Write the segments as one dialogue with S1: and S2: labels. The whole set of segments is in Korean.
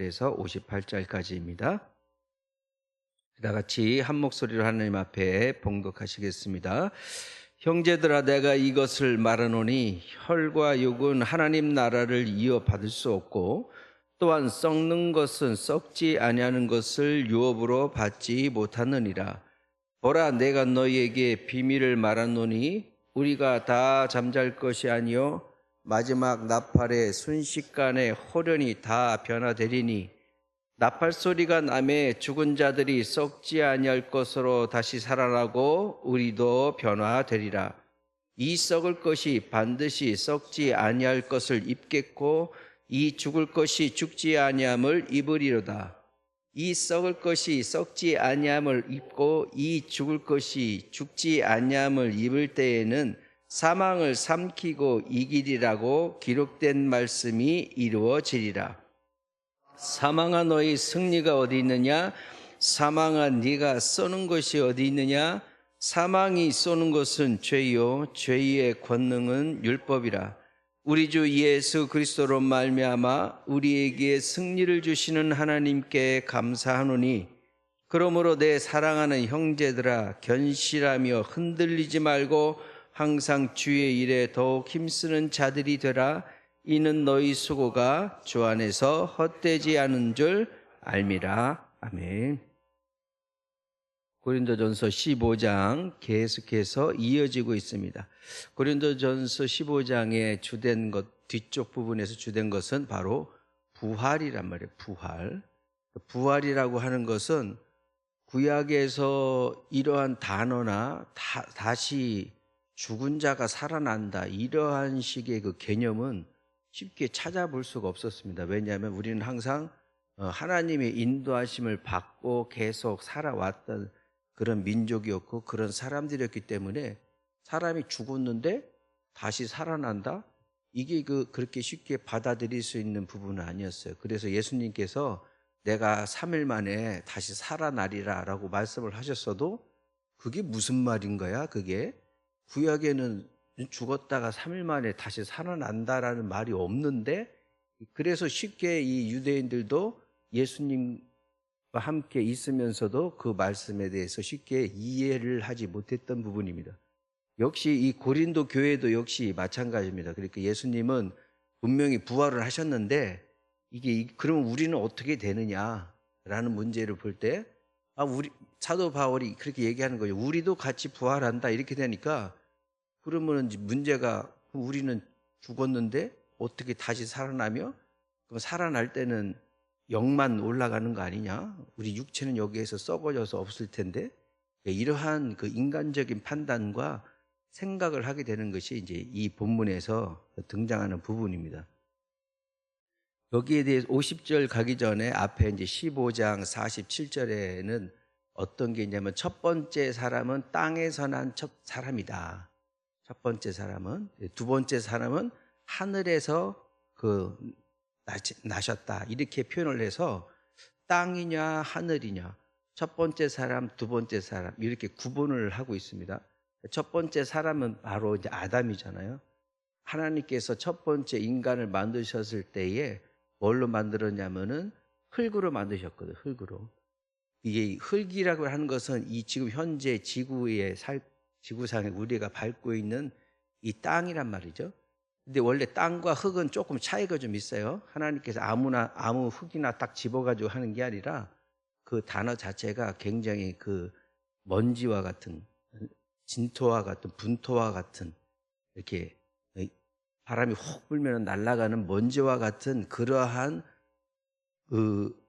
S1: 에서 58절까지입니다. 다 같이 한 목소리로 하나님 앞에 봉독하시겠습니다. 형제들아, 내가 이것을 말하노니 혈과 육은 하나님 나라를 이어받을 수 없고, 또한 썩는 것은 썩지 아니하는 것을 유업으로 받지 못하느니라. 보라, 내가 너희에게 비밀을 말하노니 우리가 다 잠잘 것이 아니요 마지막 나팔의 순식간에 호련히 다 변화되리니, 나팔 소리가 나매 죽은 자들이 썩지 아니할 것으로 다시 살아나고 우리도 변화되리라. 이 썩을 것이 반드시 썩지 아니할 것을 입겠고, 이 죽을 것이 죽지 아니함을 입으리로다. 이 썩을 것이 썩지 아니함을 입고 이 죽을 것이 죽지 아니함을 입을 때에는 사망을 삼키고 이기리라고 기록된 말씀이 이루어지리라. 사망아, 너희 승리가 어디 있느냐? 사망아, 네가 쏘는 것이 어디 있느냐? 사망이 쏘는 것은 죄요, 죄의 권능은 율법이라. 우리 주 예수 그리스도로 말미암아 우리에게 승리를 주시는 하나님께 감사하노니, 그러므로 내 사랑하는 형제들아, 견실하며 흔들리지 말고 항상 주의 일에 더욱 힘쓰는 자들이 되라. 이는 너희 수고가 주 안에서 헛되지 않은 줄 알미라. 아멘. 고린도전서 15장 계속해서 이어지고 있습니다. 고린도전서 15장의 주된 것, 뒤쪽 부분에서 주된 것은 바로 부활이란 말이에요. 부활이라고 하는 것은 구약에서 이러한 단어나 다시 죽은 자가 살아난다, 이러한 식의 그 개념은 쉽게 찾아볼 수가 없었습니다. 왜냐하면 우리는 항상 하나님의 인도하심을 받고 계속 살아왔던 그런 민족이었고 그런 사람들이었기 때문에, 사람이 죽었는데 다시 살아난다? 이게 그렇게 쉽게 받아들일 수 있는 부분은 아니었어요. 그래서 예수님께서 내가 3일 만에 다시 살아나리라 라고 말씀을 하셨어도 그게 무슨 말인 거야? 그게 구약에는 죽었다가 3일 만에 다시 살아난다라는 말이 없는데, 그래서 쉽게 이 유대인들도 예수님과 함께 있으면서도 그 말씀에 대해서 쉽게 이해를 하지 못했던 부분입니다. 역시 이 고린도 교회도 역시 마찬가지입니다. 그러니까 예수님은 분명히 부활을 하셨는데, 그러면 우리는 어떻게 되느냐라는 문제를 볼 때, 우리 사도 바울이 그렇게 얘기하는 거죠. 우리도 같이 부활한다 이렇게 되니까, 그러면 문제가, 우리는 죽었는데 어떻게 다시 살아나며, 그럼 살아날 때는 영만 올라가는 거 아니냐? 우리 육체는 여기에서 썩어져서 없을 텐데. 이러한 그 인간적인 판단과 생각을 하게 되는 것이 이제 이 본문에서 등장하는 부분입니다. 여기에 대해서 50절 가기 전에 앞에 이제 15장 47절에는 어떤 게 있냐면, 첫 번째 사람은 땅에서 난 첫 사람이다. 첫 번째 사람은, 두 번째 사람은 하늘에서 나셨다, 이렇게 표현을 해서 땅이냐 하늘이냐, 첫 번째 사람, 두 번째 사람, 이렇게 구분을 하고 있습니다. 첫 번째 사람은 바로 이제 아담이잖아요. 하나님께서 첫 번째 인간을 만드셨을 때에 뭘로 만들었냐면은 흙으로 만드셨거든요. 흙으로. 이게 흙이라고 하는 것은 이 지금 현재 지구상에 우리가 밟고 있는 이 땅이란 말이죠. 근데 원래 땅과 흙은 조금 차이가 좀 있어요. 하나님께서 아무 흙이나 딱 집어가지고 하는 게 아니라, 그 단어 자체가 굉장히 그 먼지와 같은, 진토와 같은, 분토와 같은, 이렇게 바람이 훅 불면 날아가는 먼지와 같은 그러한 그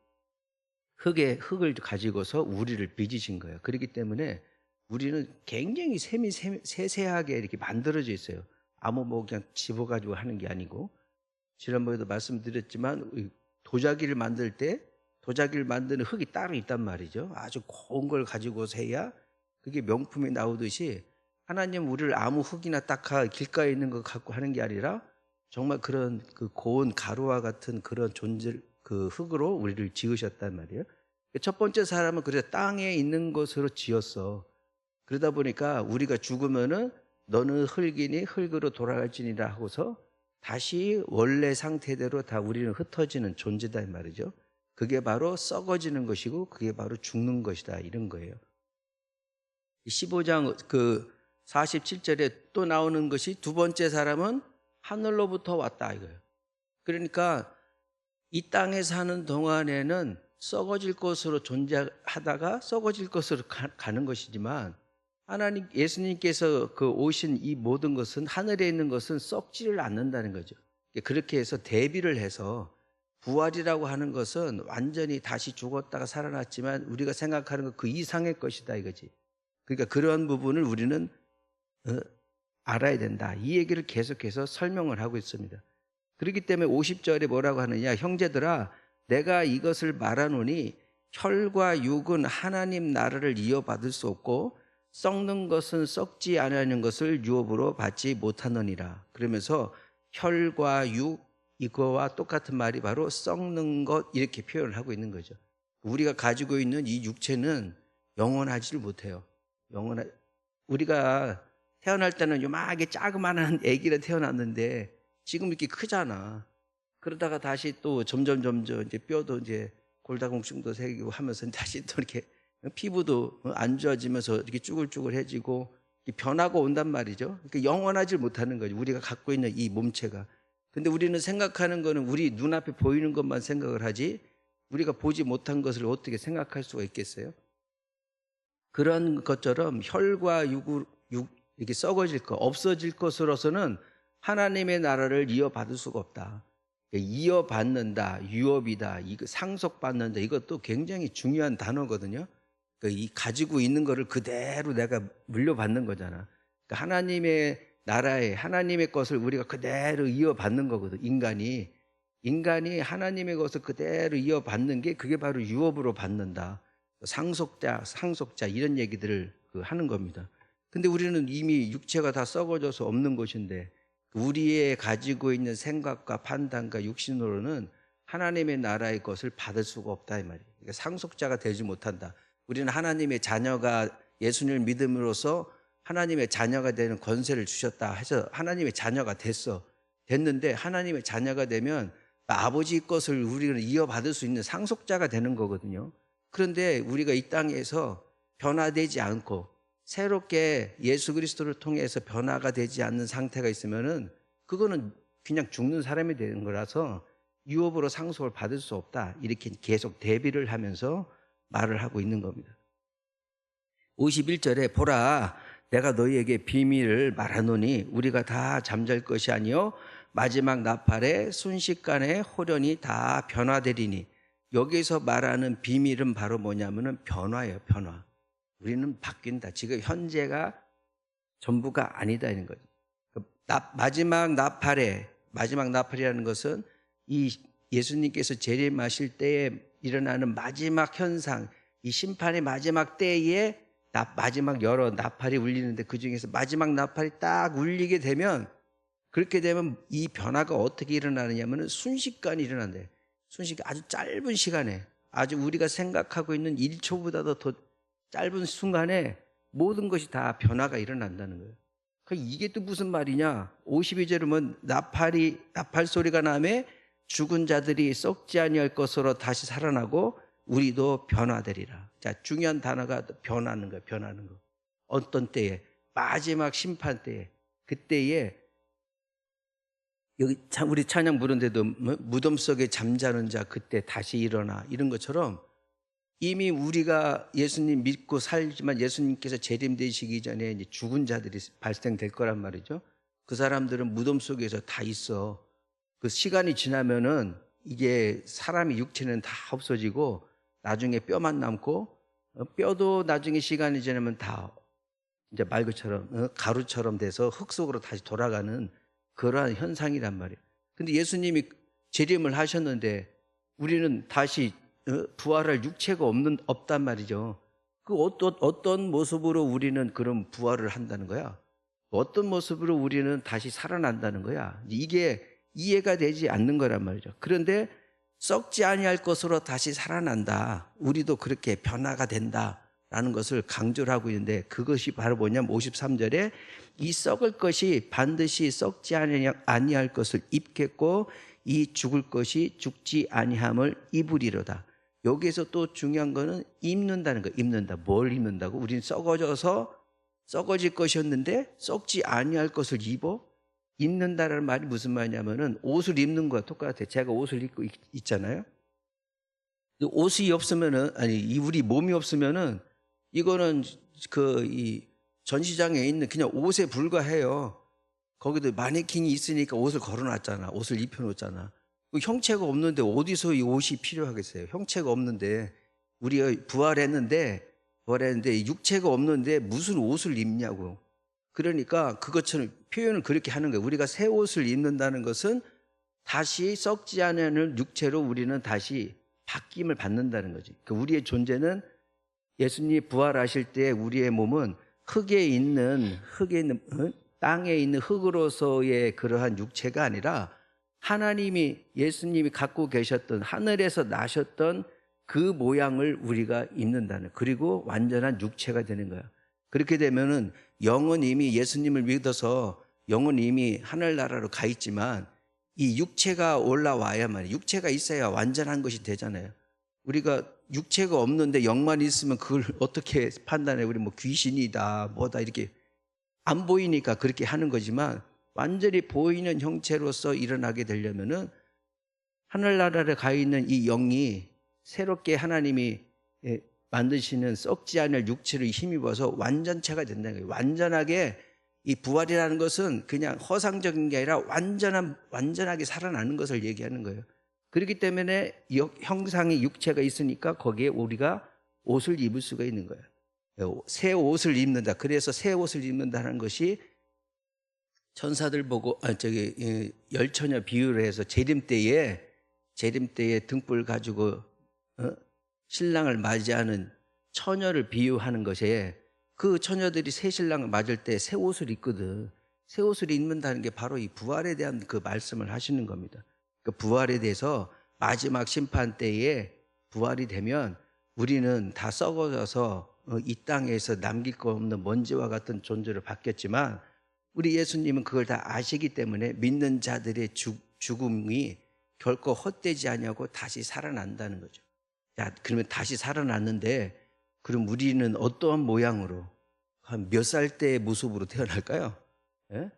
S1: 흙을 가지고서 우리를 빚으신 거예요. 그렇기 때문에 우리는 굉장히 세세하게 이렇게 만들어져 있어요. 그냥 집어가지고 하는 게 아니고, 지난번에도 말씀드렸지만 도자기를 만드는 흙이 따로 있단 말이죠. 아주 고운 걸 가지고서 해야 그게 명품이 나오듯이, 하나님 우리를 아무 흙이나 딱 길가에 있는 거 갖고 하는 게 아니라 정말 그런 그 고운 가루와 같은 그런 그 흙으로 우리를 지으셨단 말이에요. 첫 번째 사람은 그래서 땅에 있는 것으로 지었어. 그러다 보니까 우리가 죽으면은 너는 흙이니 흙으로 돌아갈지니라 하고서 다시 원래 상태대로 다 우리는 흩어지는 존재다 이 말이죠. 그게 바로 썩어지는 것이고 그게 바로 죽는 것이다 이런 거예요. 15장 47절에 또 나오는 것이 두 번째 사람은 하늘로부터 왔다 이거예요. 그러니까 이 땅에 사는 동안에는 썩어질 것으로 존재하다가 썩어질 것으로 가는 것이지만 하나님 예수님께서 오신 이 모든 것은 하늘에 있는 것은 썩지를 않는다는 거죠. 그렇게 해서 대비를 해서 부활이라고 하는 것은 완전히 다시 죽었다가 살아났지만 우리가 생각하는 것 그 이상의 것이다 이거지. 그러니까 그러한 부분을 우리는 알아야 된다. 이 얘기를 계속해서 설명을 하고 있습니다. 그렇기 때문에 50절에 뭐라고 하느냐. 형제들아 내가 이것을 말하노니 혈과 육은 하나님 나라를 이어받을 수 없고 썩는 것은 썩지 아니하는 것을 유업으로 받지 못하느니라. 그러면서 혈과 육 이거와 똑같은 말이 바로 썩는 것 이렇게 표현을 하고 있는 거죠. 우리가 가지고 있는 이 육체는 영원하지를 못해요. 우리가 태어날 때는 요만하게 자그마한 아기가 태어났는데 지금 이렇게 크잖아. 그러다가 다시 또 점점 이제 뼈도 이제 골다공증도 생기고 하면서 다시 또 이렇게 피부도 안 좋아지면서 이렇게 쭈글쭈글해지고 변화가 온단 말이죠. 그러니까 영원하지 못하는 거죠. 우리가 갖고 있는 이 몸체가. 근데 우리는 생각하는 거는 우리 눈앞에 보이는 것만 생각을 하지 우리가 보지 못한 것을 어떻게 생각할 수가 있겠어요? 그런 것처럼 혈과 육 이렇게 썩어질 것, 없어질 것으로서는 하나님의 나라를 이어받을 수가 없다. 이어받는다, 유업이다, 이거 상속받는다. 이것도 굉장히 중요한 단어거든요. 이 가지고 있는 거를 그대로 내가 물려받는 거잖아. 그러니까 하나님의 나라에 하나님의 것을 우리가 그대로 이어받는 거거든. 인간이 하나님의 것을 그대로 이어받는 게 그게 바로 유업으로 받는다. 상속자 이런 얘기들을 하는 겁니다. 근데 우리는 이미 육체가 다 썩어져서 없는 것인데 우리의 가지고 있는 생각과 판단과 육신으로는 하나님의 나라의 것을 받을 수가 없다 이 말이에요. 그러니까 상속자가 되지 못한다. 우리는 하나님의 자녀가 예수님을 믿음으로써 하나님의 자녀가 되는 권세를 주셨다 해서 하나님의 자녀가 됐는데 하나님의 자녀가 되면 아버지 것을 우리는 이어받을 수 있는 상속자가 되는 거거든요. 그런데 우리가 이 땅에서 변화되지 않고 새롭게 예수 그리스도를 통해서 변화가 되지 않는 상태가 있으면은 그거는 그냥 죽는 사람이 되는 거라서 유업으로 상속을 받을 수 없다. 이렇게 계속 대비를 하면서 말을 하고 있는 겁니다. 51절에 보라 내가 너희에게 비밀을 말하노니 우리가 다 잠잘 것이 아니요 마지막 나팔에 순식간에 홀연히 다 변화되리니 여기서 말하는 비밀은 바로 뭐냐면은 변화예요. 변화. 우리는 바뀐다. 지금 현재가 전부가 아니다 이런 거죠. 마지막 나팔이라는 것은 이 예수님께서 재림하실 때에 일어나는 마지막 현상, 이 심판의 마지막 때에 마지막 여러 나팔이 울리는데 그 중에서 마지막 나팔이 딱 울리게 되면 그렇게 되면 이 변화가 어떻게 일어나느냐면 순식간에 일어난대요. 순식간 아주 짧은 시간에 아주 우리가 생각하고 있는 1초보다도 더 짧은 순간에 모든 것이 다 변화가 일어난다는 거예요. 그러니까 이게 또 무슨 말이냐? 52절에 뭐 나팔 소리가 나매 죽은 자들이 썩지 아니할 것으로 다시 살아나고 우리도 변화되리라. 자, 중요한 단어가 변하는 거예요. 변하는 거. 어떤 때에 마지막 심판 때에 그때에 여기 우리 찬양 부른데도 무덤 속에 잠자는 자 그때 다시 일어나 이런 것처럼 이미 우리가 예수님 믿고 살지만 예수님께서 재림되시기 전에 이제 죽은 자들이 발생될 거란 말이죠. 그 사람들은 무덤 속에서 다 있어. 그 시간이 지나면은 이게 사람의 육체는 다 없어지고 나중에 뼈만 남고 뼈도 나중에 시간이 지나면 다 이제 말 것처럼 가루처럼 돼서 흙 속으로 다시 돌아가는 그러한 현상이란 말이에요. 근데 예수님이 재림을 하셨는데 우리는 다시 부활할 육체가 없단 말이죠. 그 어떤 모습으로 우리는 그런 부활을 한다는 거야? 어떤 모습으로 우리는 다시 살아난다는 거야? 이게 이해가 되지 않는 거란 말이죠. 그런데 썩지 아니할 것으로 다시 살아난다. 우리도 그렇게 변화가 된다라는 것을 강조를 하고 있는데 그것이 바로 뭐냐면 53절에 이 썩을 것이 반드시 썩지 아니할 것을 입겠고 이 죽을 것이 죽지 아니함을 입으리로다. 여기에서 또 중요한 거는 입는다는 거예요. 입는다. 뭘 입는다고? 우리는 썩어져서 썩어질 것이었는데 썩지 아니할 것을 입어? 입는다라는 말이 무슨 말이냐면은 옷을 입는 거와 똑같아요. 제가 옷을 입고 있잖아요. 옷이 없으면은, 아니, 우리 몸이 없으면은 이거는 이 전시장에 있는 그냥 옷에 불과해요. 거기도 마네킹이 있으니까 옷을 걸어놨잖아. 옷을 입혀놓잖아. 형체가 없는데 어디서 이 옷이 필요하겠어요? 형체가 없는데, 우리가 부활했는데 육체가 없는데 무슨 옷을 입냐고. 그러니까 그것처럼 표현을 그렇게 하는 거예요. 우리가 새 옷을 입는다는 것은 다시 썩지 않는 육체로 우리는 다시 바뀜을 받는다는 거지. 우리의 존재는 예수님이 부활하실 때 우리의 몸은 땅에 있는 흙으로서의 그러한 육체가 아니라 하나님이, 예수님이 갖고 계셨던 하늘에서 나셨던 그 모양을 우리가 입는다는, 그리고 완전한 육체가 되는 거야. 그렇게 되면은 영은 이미 예수님을 믿어서 영은 이미 하늘나라로 가 있지만 이 육체가 올라와야만, 육체가 있어야 완전한 것이 되잖아요. 우리가 육체가 없는데 영만 있으면 그걸 어떻게 판단해? 우리 뭐 귀신이다 뭐다 이렇게 안 보이니까 그렇게 하는 거지만, 완전히 보이는 형체로서 일어나게 되려면은 하늘나라에 가 있는 이 영이 새롭게 하나님이 만드시는 썩지 않을 육체를 힘입어서 완전체가 된다는 거예요. 완전하게, 이 부활이라는 것은 그냥 허상적인 게 아니라 완전하게 살아나는 것을 얘기하는 거예요. 그렇기 때문에 형상의 육체가 있으니까 거기에 우리가 옷을 입을 수가 있는 거예요. 새 옷을 입는다. 그래서 새 옷을 입는다는 것이 천사들 보고 열처녀 비유를 해서 재림 때에 등불 가지고 신랑을 맞이하는 처녀를 비유하는 것에, 그 처녀들이 새 신랑을 맞을 때 새 옷을 입거든. 새 옷을 입는다는 게 바로 이 부활에 대한 그 말씀을 하시는 겁니다. 그 부활에 대해서 마지막 심판 때에 부활이 되면 우리는 다 썩어져서 이 땅에서 남길 거 없는 먼지와 같은 존재로 바뀌었지만, 우리 예수님은 그걸 다 아시기 때문에 믿는 자들의 죽음이 결코 헛되지 아니하고 다시 살아난다는 거죠. 자, 그러면 다시 살아났는데 그럼 우리는 어떠한 모양으로, 한 몇 살 때의 모습으로 태어날까요? 예?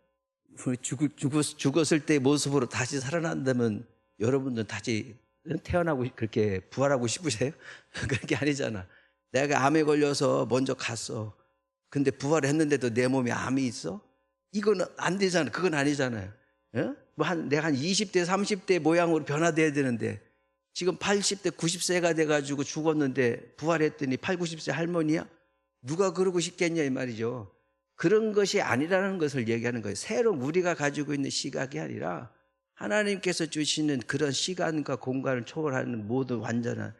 S1: 죽었을 때의 모습으로 다시 살아난다면 여러분들 다시 태어나고 그렇게 부활하고 싶으세요? 그런 게 아니잖아. 내가 암에 걸려서 먼저 갔어. 근데 부활했는데도 내 몸에 암이 있어? 이건 안 되잖아. 그건 아니잖아요. 예? 내가 한 20대, 30대 모양으로 변화돼야 되는데 지금 80대, 90세가 돼가지고 죽었는데 부활했더니 8, 90세 할머니야? 누가 그러고 싶겠냐 이 말이죠. 그런 것이 아니라는 것을 얘기하는 거예요. 새로 우리가 가지고 있는 시각이 아니라 하나님께서 주시는 그런 시간과 공간을 초월하는 모든 완전한,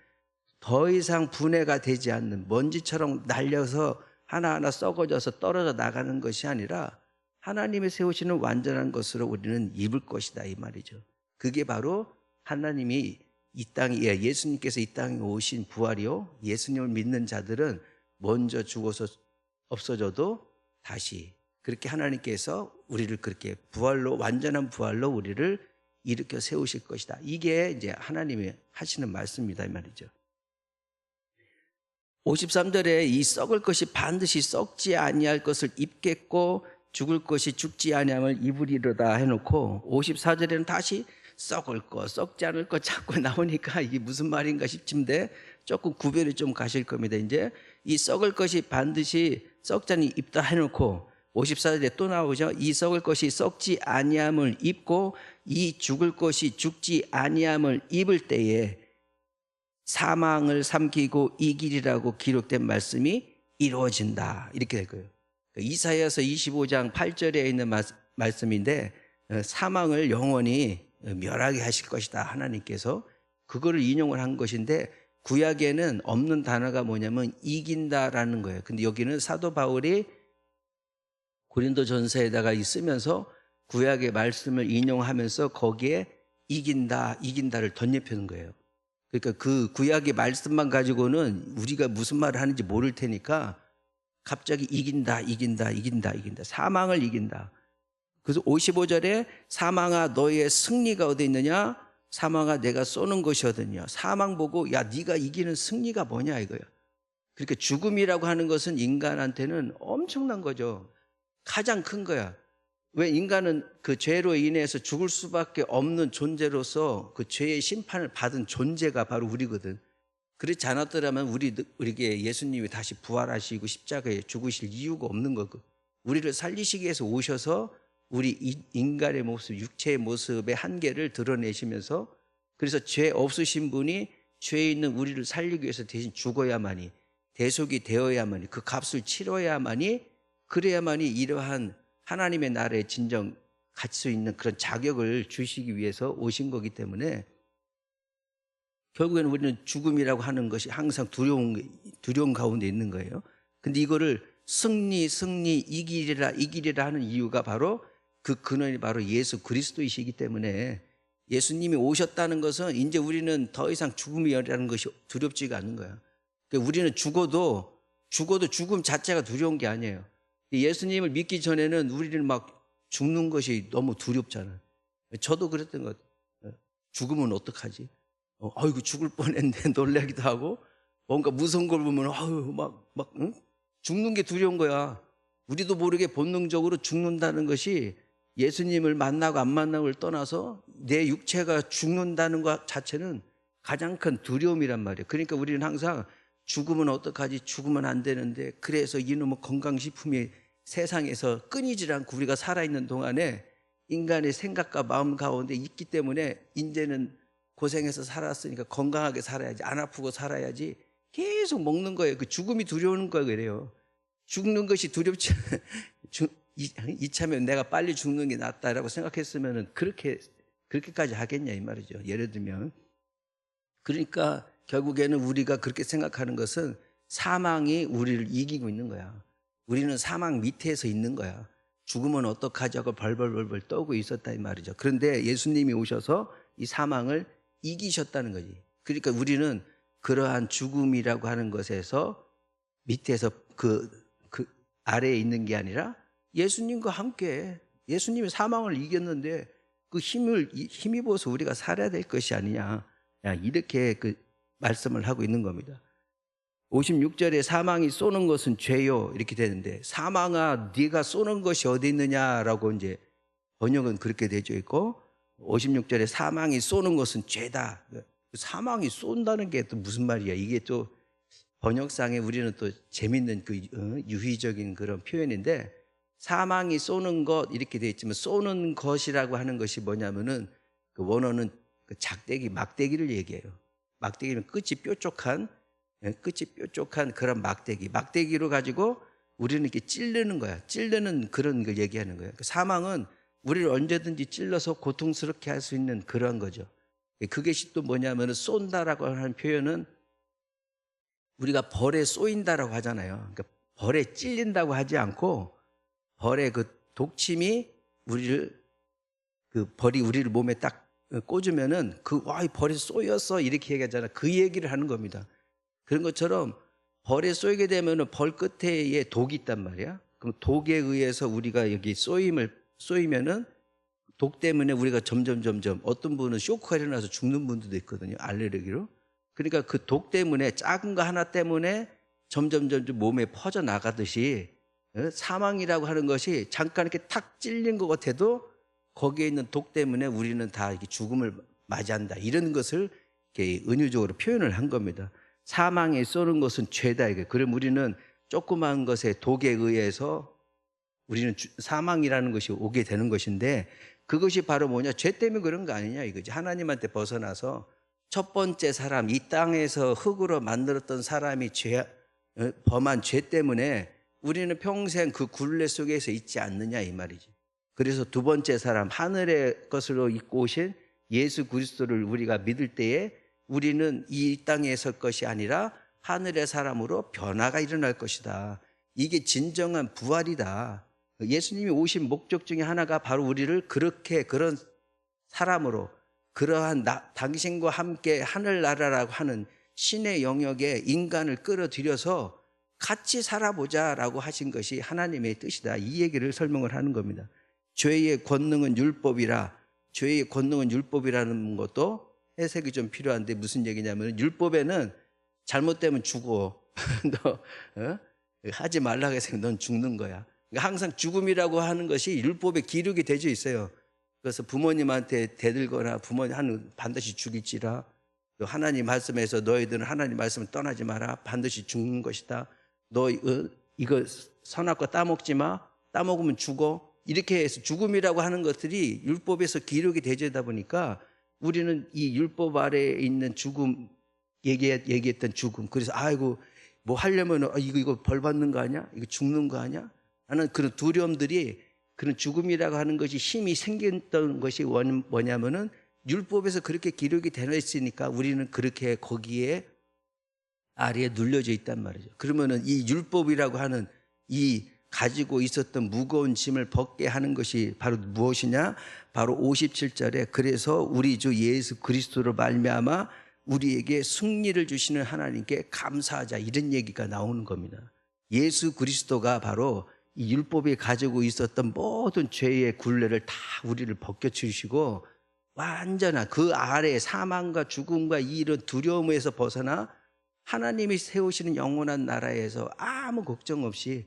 S1: 더 이상 분해가 되지 않는, 먼지처럼 날려서 하나하나 썩어져서 떨어져 나가는 것이 아니라 하나님이 세우시는 완전한 것으로 우리는 입을 것이다 이 말이죠. 그게 바로 하나님이 이 땅에, 예수님께서 이 땅에 오신 부활이요, 예수님을 믿는 자들은 먼저 죽어서 없어져도 다시 그렇게 하나님께서 우리를 그렇게 부활로, 완전한 부활로 우리를 일으켜 세우실 것이다. 이게 이제 하나님이 하시는 말씀이다 이 말이죠. 53절에 이 썩을 것이 반드시 썩지 아니할 것을 입겠고 죽을 것이 죽지 아니함을 입으리로다 해놓고, 54절에는 다시 썩을 것, 썩지 않을 것 자꾸 나오니까 이게 무슨 말인가 싶은데 조금 구별이 좀 가실 겁니다. 이제 이 썩을 것이 반드시 썩지 않니 입다 해놓고 54절에 또 나오죠. 이 썩을 것이 썩지 아니함을 입고 이 죽을 것이 죽지 아니함을 입을 때에 사망을 삼키고 이기리라고 기록된 말씀이 이루어진다. 이렇게 될 거예요. 이사야서 25장 8절에 있는 말씀인데, 사망을 영원히 멸하게 하실 것이다 하나님께서 그거를 인용을 한 것인데, 구약에는 없는 단어가 뭐냐면 이긴다라는 거예요. 근데 여기는 사도 바울이 고린도전서에다가 쓰면서 구약의 말씀을 인용하면서 거기에 이긴다를 덧입히는 거예요. 그러니까 그 구약의 말씀만 가지고는 우리가 무슨 말을 하는지 모를 테니까 갑자기 이긴다. 사망을 이긴다. 그래서 55절에 사망아 너의 승리가 어디 있느냐? 사망아 내가 쏘는 것이 어디냐? 사망 보고 야 네가 이기는 승리가 뭐냐 이거야. 그러니까 죽음이라고 하는 것은 인간한테는 엄청난 거죠. 가장 큰 거야. 왜 인간은 그 죄로 인해서 죽을 수밖에 없는 존재로서 그 죄의 심판을 받은 존재가 바로 우리거든. 그렇지 않았더라면 우리에게 예수님이 다시 부활하시고 십자가에 죽으실 이유가 없는 거고, 우리를 살리시기 위해서 오셔서 우리 인간의 모습, 육체의 모습의 한계를 드러내시면서, 그래서 죄 없으신 분이 죄에 있는 우리를 살리기 위해서 대신 죽어야만이, 대속이 되어야만이, 그 값을 치러야만이, 그래야만이 이러한 하나님의 나라에 진정 갈 수 있는 그런 자격을 주시기 위해서 오신 거기 때문에 결국에는 우리는 죽음이라고 하는 것이 항상 두려움 가운데 있는 거예요. 근데 이거를 승리, 이기리라 하는 이유가 바로 그 근원이 바로 예수 그리스도이시기 때문에, 예수님이 오셨다는 것은 이제 우리는 더 이상 죽음이라는 것이 두렵지가 않는 거야. 그러니까 우리는 죽어도 죽음 자체가 두려운 게 아니에요. 예수님을 믿기 전에는 우리는 막 죽는 것이 너무 두렵잖아요. 저도 그랬던 것 같아요. 죽으면 어떡하지? 아이고 죽을 뻔했네 놀라기도 하고, 뭔가 무서운 걸 보면 응? 죽는 게 두려운 거야. 우리도 모르게 본능적으로 죽는다는 것이, 예수님을 만나고 안 만나고를 떠나서 내 육체가 죽는다는 것 자체는 가장 큰 두려움이란 말이에요. 그러니까 우리는 항상 죽으면 어떡하지? 죽으면 안 되는데, 그래서 이놈의 건강식품이 세상에서 끊이질 않고 우리가 살아있는 동안에 인간의 생각과 마음 가운데 있기 때문에, 이제는 고생해서 살았으니까 건강하게 살아야지, 안 아프고 살아야지 계속 먹는 거예요. 그 죽음이 두려운 거예요. 그래요. 죽는 것이 두렵지 이참에 내가 빨리 죽는 게 낫다라고 생각했으면 그렇게까지 하겠냐 이 말이죠. 예를 들면, 그러니까 결국에는 우리가 그렇게 생각하는 것은 사망이 우리를 이기고 있는 거야. 우리는 사망 밑에서 있는 거야. 죽으면 어떡하지 하고 벌벌벌 떨고 있었다 이 말이죠. 그런데 예수님이 오셔서 이 사망을 이기셨다는 거지. 그러니까 우리는 그러한 죽음이라고 하는 것에서 밑에서 그 아래에 있는 게 아니라 예수님과 함께, 예수님이 사망을 이겼는데 그 힘입어서 우리가 살아야 될 것이 아니냐, 이렇게 그 말씀을 하고 있는 겁니다. 56절에 사망이 쏘는 것은 죄요 이렇게 되는데, 사망아 네가 쏘는 것이 어디 있느냐라고 이제 번역은 그렇게 되어 있고, 56절에 사망이 쏘는 것은 죄다. 사망이 쏜다는 게 또 무슨 말이야? 이게 또 번역상에 우리는 또 재밌는 그 유희적인 그런 표현인데, 사망이 쏘는 것 이렇게 되어 있지만, 쏘는 것이라고 하는 것이 뭐냐면은 그 원어는 그 막대기를 얘기해요. 막대기는 끝이 뾰족한 그런 막대기로 가지고 우리는 이렇게 찌르는 거야. 찌르는 그런 걸 얘기하는 거예요. 사망은 우리를 언제든지 찔러서 고통스럽게 할 수 있는 그런 거죠. 그것이 또 뭐냐면, 쏜다라고 하는 표현은 우리가 벌에 쏘인다라고 하잖아요. 그러니까 벌에 찔린다고 하지 않고, 벌의 그 독침이 벌이 우리를 몸에 딱 꽂으면은 이 벌이 쏘였어 이렇게 얘기하잖아. 그 얘기를 하는 겁니다. 그런 것처럼 벌에 쏘이게 되면은 벌 끝에 독이 있단 말이야. 그럼 독에 의해서 우리가 여기 쏘이면은 독 때문에 우리가 점점 어떤 분은 쇼크가 일어나서 죽는 분들도 있거든요. 알레르기로. 그러니까 그 독 때문에, 작은 거 하나 때문에 점점 몸에 퍼져 나가듯이, 사망이라고 하는 것이 잠깐 이렇게 탁 찔린 것 같아도 거기에 있는 독 때문에 우리는 다 이렇게 죽음을 맞이한다, 이런 것을 이렇게 은유적으로 표현을 한 겁니다. 사망에 쏘는 것은 죄다 이게. 그럼 우리는 조그마한 것에 독에 의해서 우리는 사망이라는 것이 오게 되는 것인데, 그것이 바로 뭐냐? 죄 때문에 그런 거 아니냐 이거지. 하나님한테 벗어나서 첫 번째 사람, 이 땅에서 흙으로 만들었던 사람이 범한 죄 때문에 우리는 평생 그 굴레 속에서 있지 않느냐 이 말이지. 그래서 두 번째 사람, 하늘의 것으로 입고 오신 예수 그리스도를 우리가 믿을 때에 우리는 이 땅에 설 것이 아니라 하늘의 사람으로 변화가 일어날 것이다. 이게 진정한 부활이다. 예수님이 오신 목적 중에 하나가 바로 우리를 그런 사람으로, 그러한 당신과 함께 하늘나라라고 하는 신의 영역에 인간을 끌어들여서 같이 살아보자라고 하신 것이 하나님의 뜻이다. 이 얘기를 설명을 하는 겁니다. 죄의 권능은 율법이라. 죄의 권능은 율법이라는 것도 해석이 좀 필요한데 무슨 얘기냐면 율법에는 잘못되면 죽어. 너 하지 말라고 해서 넌 죽는 거야. 그러니까 항상 죽음이라고 하는 것이 율법에 기록이 되어 있어요. 그래서 부모님한테 대들거나 부모님 반드시 죽일지라. 또 하나님 말씀에서 너희들은 하나님 말씀을 떠나지 마라. 반드시 죽는 것이다. 너 이거 선악 거 따먹지 마. 따먹으면 죽어. 이렇게 해서 죽음이라고 하는 것들이 율법에서 기록이 되다 보니까 우리는 이 율법 아래에 있는 죽음, 얘기했던 죽음. 그래서 아이고 뭐 하려면 이거 벌 받는 거 아니야? 이거 죽는 거 아니야? 하는 그런 두려움들이, 그런 죽음이라고 하는 것이 힘이 생겼던 것이 뭐냐면은 율법에서 그렇게 기록이 되어 있으니까 우리는 그렇게 거기에 아래에 눌려져 있단 말이죠. 그러면은 이 율법이라고 하는 이 가지고 있었던 무거운 짐을 벗게 하는 것이 바로 무엇이냐? 바로 57절에 그래서 우리 주 예수 그리스도로 말미암아 우리에게 승리를 주시는 하나님께 감사하자, 이런 얘기가 나오는 겁니다. 예수 그리스도가 바로 이 율법이 가지고 있었던 모든 죄의 굴레를 다 우리를 벗겨주시고 완전한 그 아래 사망과 죽음과 이런 두려움에서 벗어나 하나님이 세우시는 영원한 나라에서 아무 걱정 없이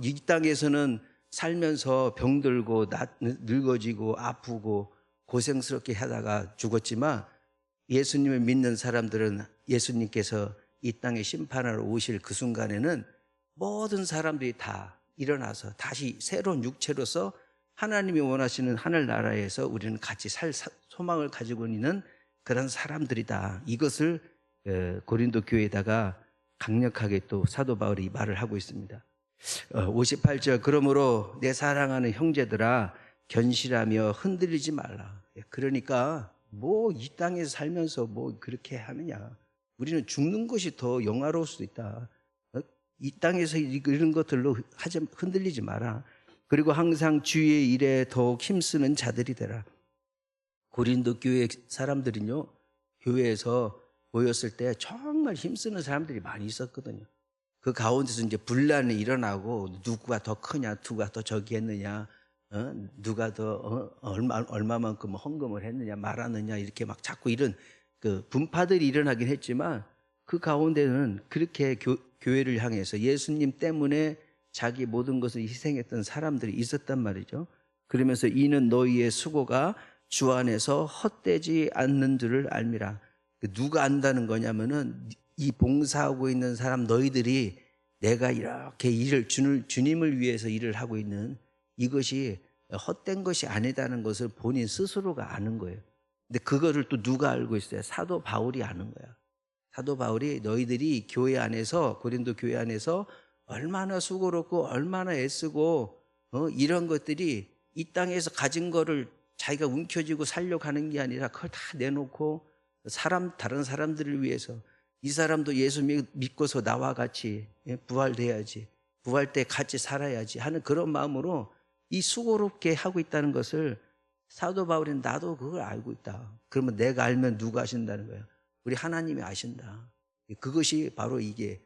S1: 이 땅에서는 살면서 병들고 늙어지고 아프고 고생스럽게 하다가 죽었지만 예수님을 믿는 사람들은 예수님께서 이 땅에 심판하러 오실 그 순간에는 모든 사람들이 다 일어나서 다시 새로운 육체로서 하나님이 원하시는 하늘나라에서 우리는 같이 살 소망을 가지고 있는 그런 사람들이다. 이것을 고린도 교회에다가 강력하게 또 사도 바울이 말을 하고 있습니다. 58절 그러므로 내 사랑하는 형제들아 견실하며 흔들리지 말라. 그러니까 뭐 이 땅에서 살면서 뭐 그렇게 하느냐. 우리는 죽는 것이 더 영화로울 수도 있다. 이 땅에서 이런 것들로 흔들리지 마라. 그리고 항상 주의 일에 더욱 힘쓰는 자들이 되라. 고린도 교회 사람들은요, 교회에서 모였을 때 정말 힘쓰는 사람들이 많이 있었거든요. 그 가운데서 이제 분란이 일어나고 누가 더 크냐, 누가 더 저기 했느냐, 누가 더 얼마만큼 헌금을 했느냐, 말하느냐, 이렇게 막 자꾸 이런 그 분파들이 일어나긴 했지만 그 가운데는 그렇게 교회를 향해서 예수님 때문에 자기 모든 것을 희생했던 사람들이 있었단 말이죠. 그러면서 이는 너희의 수고가 주 안에서 헛되지 않는 줄을 알미라. 누가 안다는 거냐면은 이 봉사하고 있는 사람 너희들이 내가 이렇게 주님을 위해서 일을 하고 있는 이것이 헛된 것이 아니다는 것을 본인 스스로가 아는 거예요. 근데 그거를 또 누가 알고 있어요? 사도 바울이 아는 거야. 사도 바울이 너희들이 교회 안에서, 고린도 교회 안에서 얼마나 수고롭고 얼마나 애쓰고 이런 것들이 이 땅에서 가진 거를 자기가 움켜쥐고 살려고 하는 게 아니라 그걸 다 내놓고 다른 사람들을 위해서 이 사람도 예수 믿고서 나와 같이 부활돼야지, 부활 때 같이 살아야지 하는 그런 마음으로 이 수고롭게 하고 있다는 것을 사도 바울은 나도 그걸 알고 있다. 그러면 내가 알면 누가 아신다는 거야? 우리 하나님이 아신다. 그것이 바로 이게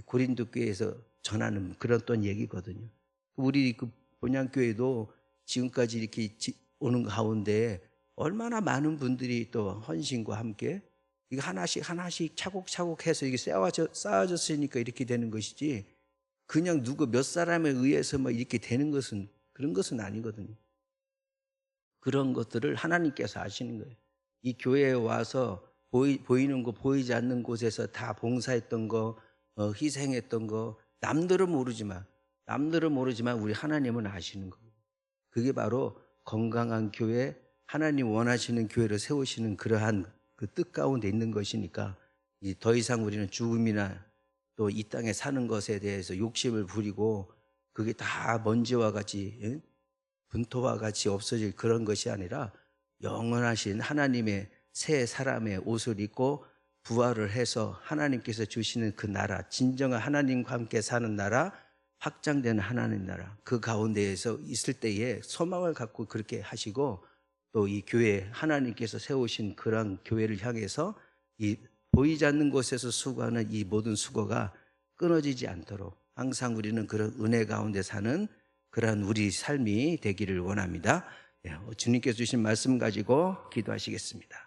S1: 고린도 교회에서 전하는 그런 또 얘기거든요. 우리 그 본향교회도 지금까지 이렇게 오는 가운데 얼마나 많은 분들이 또 헌신과 함께 이거 하나씩 차곡차곡 해서 이게 쌓아졌으니까 이렇게 되는 것이지 그냥 누구 몇 사람에 의해서 뭐 이렇게 되는 것은 그런 것은 아니거든요. 그런 것들을 하나님께서 아시는 거예요. 이 교회에 와서 보이는 거 보이지 않는 곳에서 다 봉사했던 거 희생했던 거 남들은 모르지만 우리 하나님은 아시는 거예요. 그게 바로 건강한 교회, 하나님 원하시는 교회를 세우시는 그러한 그 뜻 가운데 있는 것이니까 더 이상 우리는 죽음이나 또 이 땅에 사는 것에 대해서 욕심을 부리고 그게 다 먼지와 같이 분토와 같이 없어질 그런 것이 아니라 영원하신 하나님의 새 사람의 옷을 입고 부활을 해서 하나님께서 주시는 그 나라, 진정한 하나님과 함께 사는 나라, 확장되는 하나님 나라, 그 가운데에서 있을 때에 소망을 갖고 그렇게 하시고 또 이 교회 하나님께서 세우신 그런 교회를 향해서 이 보이지 않는 곳에서 수고하는 이 모든 수고가 끊어지지 않도록 항상 우리는 그런 은혜 가운데 사는 그런 우리 삶이 되기를 원합니다. 주님께서 주신 말씀 가지고 기도하시겠습니다.